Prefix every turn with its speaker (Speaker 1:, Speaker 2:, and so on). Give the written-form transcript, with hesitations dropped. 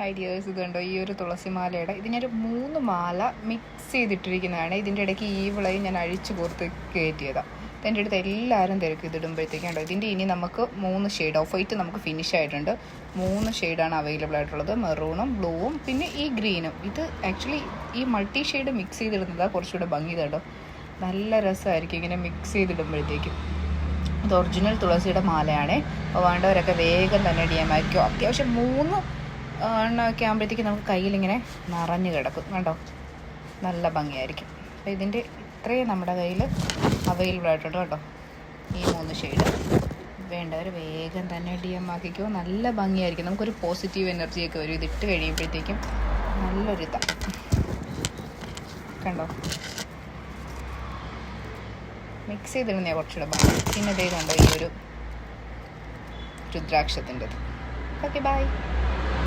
Speaker 1: Ideas ഇതുണ്ടോ, ഈ ഒരു തുളസി മാലയുടെ ഇത് ഞാനൊരു 3 മാല മിക്സ് ചെയ്തിട്ടിരിക്കുന്നതാണ്. ഇതിൻ്റെ ഇടയ്ക്ക് ഈ വിളയും ഞാൻ അഴിച്ചു പുറത്ത് കയറ്റിയതാണ്. എൻ്റെ അടുത്ത് എല്ലാവരും തിരക്കും ഇതിടുമ്പോഴത്തേക്കും ഉണ്ടോ. ഇതിൻ്റെ ഇനി നമുക്ക് 3 ഷെയ്ഡ് ഓഫ് വൈറ്റ് നമുക്ക് ഫിനിഷ് ആയിട്ടുണ്ട്. 3 ഷെയ്ഡാണ് അവൈലബിൾ ആയിട്ടുള്ളത്, മെറൂണും ബ്ലൂവും പിന്നെ ഈ ഗ്രീനും. ഇത് ആക്ച്വലി ഈ മൾട്ടി ഷെയ്ഡ് മിക്സ് ചെയ്തിടുന്നതാണ് കുറച്ചുകൂടെ ഭംഗി കേട്ടോ. നല്ല രസമായിരിക്കും ഇങ്ങനെ മിക്സ് ചെയ്തിടുമ്പോഴത്തേക്കും. ഇത് ഒറിജിനൽ തുളസിയുടെ മാലയാണേ. അപ്പോൾ വേണ്ടവരൊക്കെ വേഗം തന്നെ DM ആയിരിക്കും. അത്യാവശ്യം 3 എണ്ണമൊക്കെ ആകുമ്പോഴത്തേക്കും നമുക്ക് കയ്യിലിങ്ങനെ നിറഞ്ഞു കിടക്കും കണ്ടോ, നല്ല ഭംഗിയായിരിക്കും. അപ്പോൾ ഇതിൻ്റെ ഇത്രയും നമ്മുടെ കയ്യിൽ അവൈലബിൾ ആയിട്ടുണ്ട് കേട്ടോ, ഈ 3 ഷെയ്ഡ്. വേണ്ടവർ വേഗം തന്നെ DM ആക്കിക്കോ. നല്ല ഭംഗിയായിരിക്കും, നമുക്കൊരു പോസിറ്റീവ് എനർജിയൊക്കെ വരും ഇതിട്ട് കഴിയുമ്പോഴത്തേക്കും. നല്ലൊരിതാണ് കണ്ടോ, മിക്സ് ചെയ്തിടുന്നതാണ് കുറച്ചുകൂടെ ഭംഗി. പിന്നെ ഇതേ കണ്ടോ ഈ ഒരു രുദ്രാക്ഷത്തിൻ്റെത്. Okay bye.